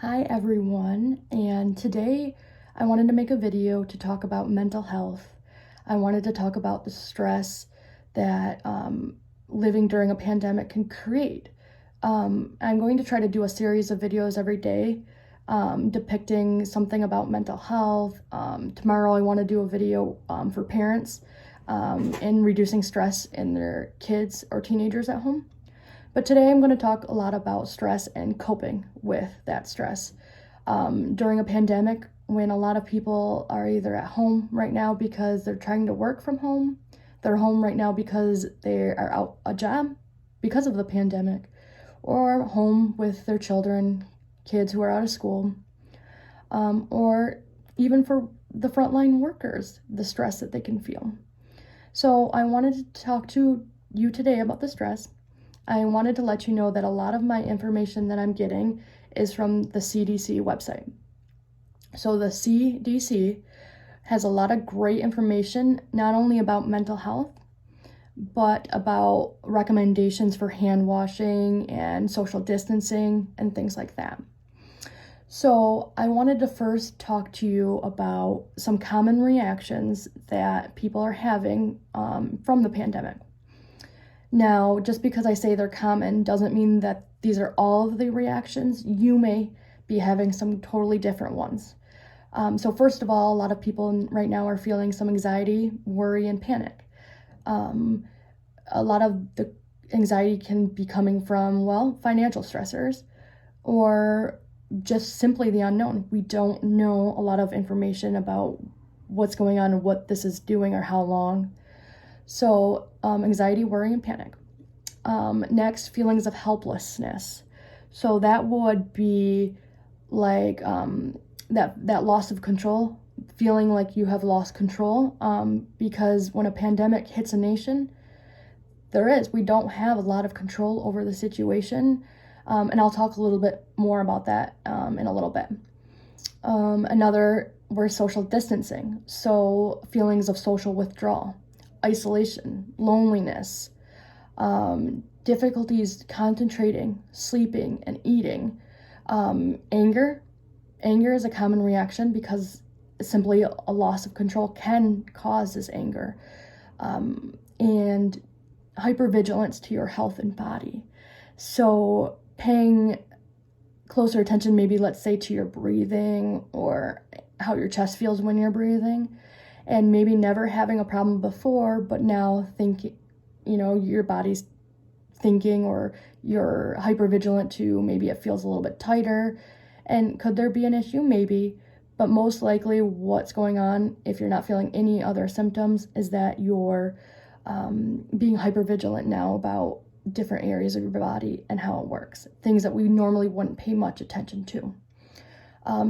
Hi everyone, and today I wanted to make a video to talk about mental health. I wanted to talk about the stress that living during a pandemic can create. I'm going to try to do a series of videos every day depicting something about mental health. Tomorrow I want to do a video for parents in reducing stress in their kids or teenagers at home. But today I'm going to talk a lot about stress and coping with that stress. During a pandemic, when a lot of people are either at home right now because they're trying to work from home, they're home right now because they are out a job because of the pandemic, or home with their children, kids who are out of school, or even for the frontline workers, the stress that they can feel. So I wanted to talk to you today about the stress. I wanted to let you know that a lot of my information that I'm getting is from the CDC website. So the CDC has a lot of great information, not only about mental health, but about recommendations for hand washing and social distancing and things like that. So I wanted to first talk to you about some common reactions that people are having from the pandemic. Now, just because I say they're common doesn't mean that these are all of the reactions. You may be having some totally different ones. So first of all, a lot of people right now are feeling some anxiety, worry, and panic. A lot of the anxiety can be coming from, financial stressors or just simply the unknown. We don't know a lot of information about what's going on and what this is doing or how long. So anxiety, worry, and panic. Next, feelings of helplessness. So that would be like that loss of control, feeling like you have lost control, because when a pandemic hits a nation, we don't have a lot of control over the situation, and I'll talk a little bit more about that in a little bit. Another, we're social distancing, so feelings of social withdrawal, isolation, loneliness, difficulties concentrating, sleeping, and eating. Anger is a common reaction because simply a loss of control can cause this anger. And hypervigilance to your health and body. So paying closer attention, maybe let's say to your breathing or how your chest feels when you're breathing, and maybe never having a problem before, but now thinking, your body's thinking, or you're hypervigilant to maybe it feels a little bit tighter. And could there be an issue? Maybe. But most likely what's going on, if you're not feeling any other symptoms, is that you're being hypervigilant now about different areas of your body and how it works, things that we normally wouldn't pay much attention to.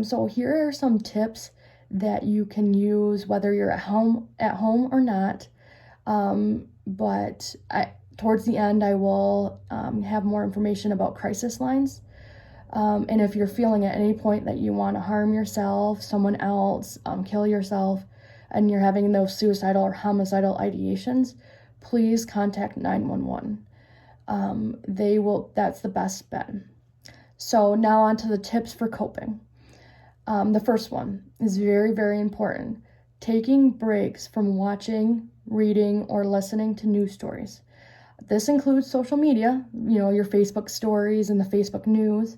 So here are some tips that you can use whether you're at home or not. But towards the end, I will have more information about crisis lines. And if you're feeling at any point that you want to harm yourself, someone else, kill yourself, and you're having those suicidal or homicidal ideations, please contact 911. That's the best bet. So now on to the tips for coping. The first one is very, very important. Taking breaks from watching, reading, or listening to news stories. This includes social media, your Facebook stories and the Facebook news.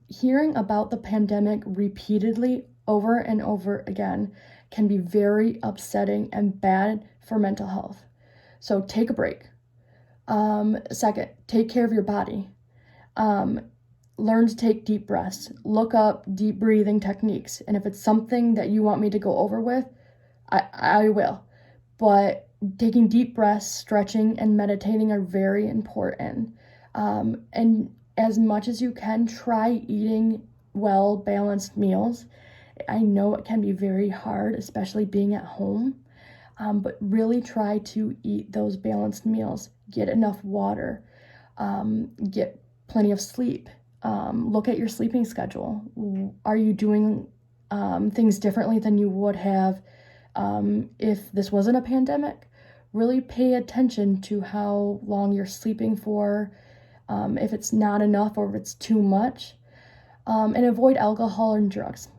Hearing about the pandemic repeatedly over and over again can be very upsetting and bad for mental health. So take a break. Second, take care of your body. Learn to take deep breaths. Look up deep breathing techniques. And if it's something that you want me to go over with, I will. But taking deep breaths, stretching, and meditating are very important. And as much as you can, try eating well-balanced meals. I know it can be very hard, especially being at home, but really try to eat those balanced meals. Get enough water, get plenty of sleep. Look at your sleeping schedule. Are you doing things differently than you would have if this wasn't a pandemic? Really pay attention to how long you're sleeping for, if it's not enough or if it's too much. and avoid alcohol and drugs.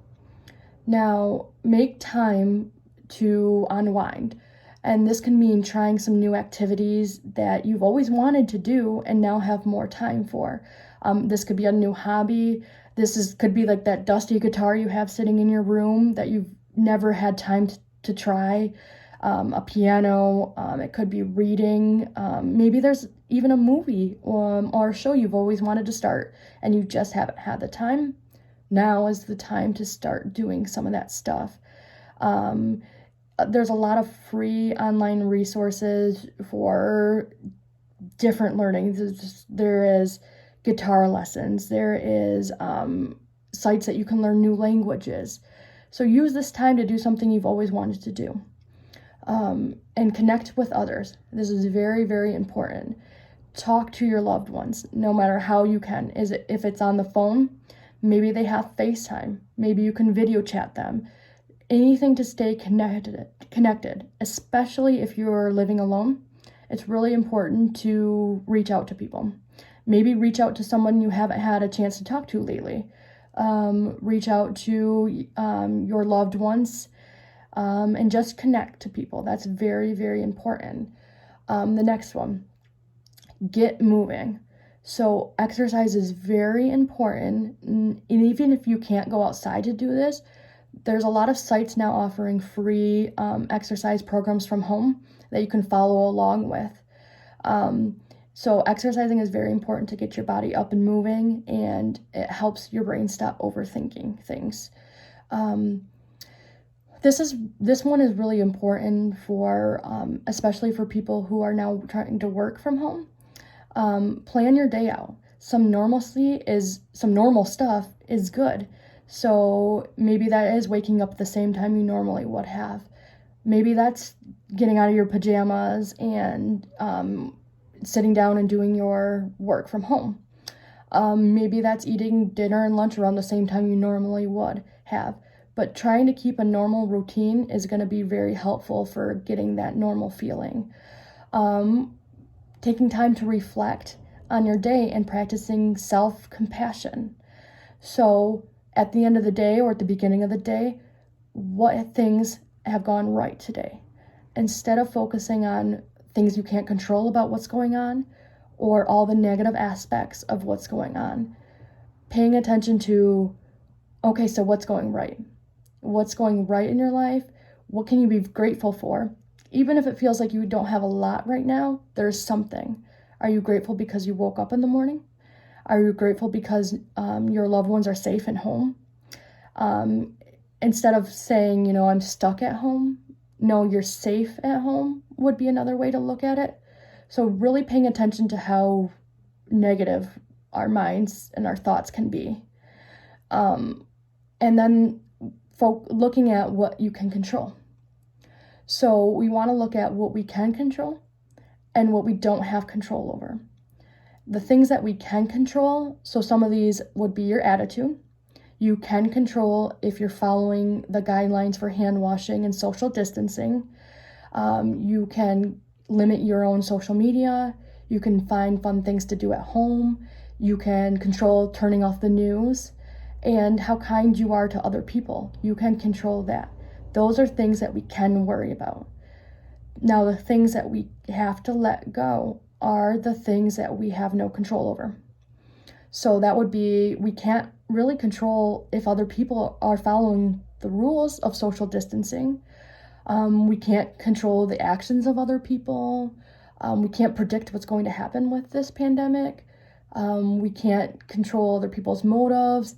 Now, make time to unwind. And this can mean trying some new activities that you've always wanted to do and now have more time for. This could be a new hobby. Could be like that dusty guitar you have sitting in your room that you've never had time to try. A piano. It could be reading. Maybe there's even a movie or a show you've always wanted to start and you just haven't had the time. Now is the time to start doing some of that stuff. There's a lot of free online resources for different learning. There is guitar lessons. There is sites that you can learn new languages. So use this time to do something you've always wanted to do. And connect with others. This is very, very important. Talk to your loved ones, no matter how you can. If it's on the phone, maybe they have FaceTime. Maybe you can video chat them. Anything to stay connected, especially if you're living alone. It's really important to reach out to people. Maybe reach out to someone you haven't had a chance to talk to lately. Reach out to your loved ones and just connect to people. That's very, very important. The next one, get moving. So exercise is very important. And even if you can't go outside to do this, there's a lot of sites now offering free exercise programs from home that you can follow along with. So exercising is very important to get your body up and moving, and it helps your brain stop overthinking things. This one is really important for, especially for people who are now trying to work from home. Plan your day out. Some normal stuff is good. So maybe that is waking up at the same time you normally would have. Maybe that's getting out of your pajamas and sitting down and doing your work from home. Maybe that's eating dinner and lunch around the same time you normally would have. But trying to keep a normal routine is going to be very helpful for getting that normal feeling. Taking time to reflect on your day and practicing self-compassion. So at the end of the day or at the beginning of the day, what things have gone right today? Instead of focusing on things you can't control about what's going on or all the negative aspects of what's going on, paying attention to, okay, so what's going right? What's going right in your life? What can you be grateful for? Even if it feels like you don't have a lot right now, there's something. Are you grateful because you woke up in the morning? Are you grateful because your loved ones are safe and home? Instead of saying, I'm stuck at home, no, you're safe at home would be another way to look at it. So really paying attention to how negative our minds and our thoughts can be. And then looking at what you can control. So we want to look at what we can control and what we don't have control over. The things that we can control, so some of these would be your attitude. You can control if you're following the guidelines for hand washing and social distancing. You can limit your own social media. You can find fun things to do at home. You can control turning off the news and how kind you are to other people. You can control that. Those are things that we can worry about. Now, the things that we have to let go are the things that we have no control over. So that would be, we can't really control if other people are following the rules of social distancing. We can't control the actions of other people. We can't predict what's going to happen with this pandemic. We can't control other people's motives.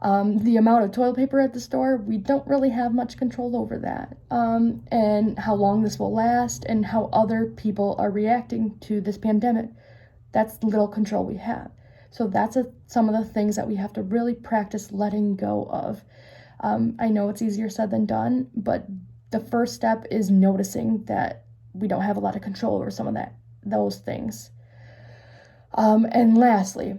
The amount of toilet paper at the store, we don't really have much control over that. And how long this will last and how other people are reacting to this pandemic, that's little control we have. So that's some of the things that we have to really practice letting go of. I know it's easier said than done, but the first step is noticing that we don't have a lot of control over some of those things. And lastly,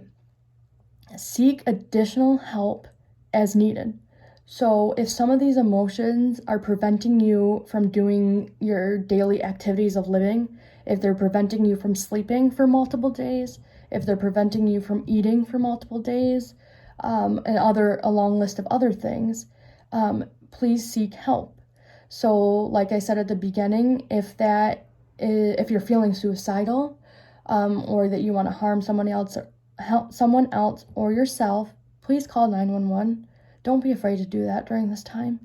seek additional help as needed. So if some of these emotions are preventing you from doing your daily activities of living, if they're preventing you from sleeping for multiple days, if they're preventing you from eating for multiple days, and a long list of other things, please seek help. So like I said at the beginning, if you're feeling suicidal, or that you want to harm someone else or yourself, please call 911. Don't be afraid to do that during this time.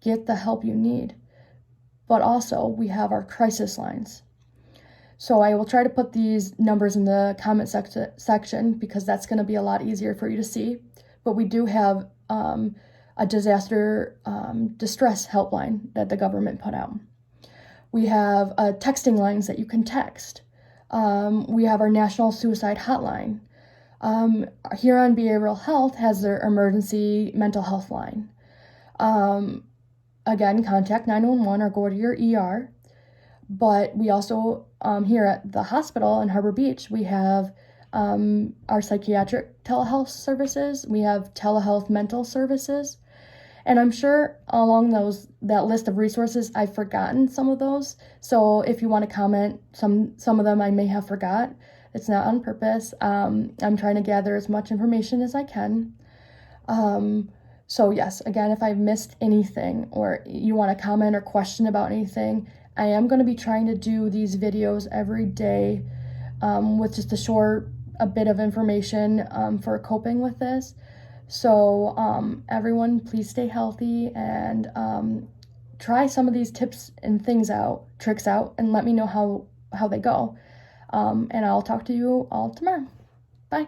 Get the help you need. But also, we have our crisis lines. So I will try to put these numbers in the comment section because that's going to be a lot easier for you to see. But we do have a disaster distress helpline that the government put out. We have texting lines that you can text. We have our National Suicide Hotline. Huron Behavioral Health has their emergency mental health line. Again, contact 911 or go to your ER. But we also, here at the hospital in Harbor Beach, we have our psychiatric telehealth services. We have telehealth mental services. And I'm sure along that list of resources, I've forgotten some of those. So if you want to comment, some of them I may have forgot. It's not on purpose. I'm trying to gather as much information as I can. So yes, again, if I've missed anything or you want to comment or question about anything, I am going to be trying to do these videos every day with just a bit of information for coping with this. So everyone, please stay healthy and try some of these tips and tricks out, and let me know how they go. And I'll talk to you all tomorrow. Bye.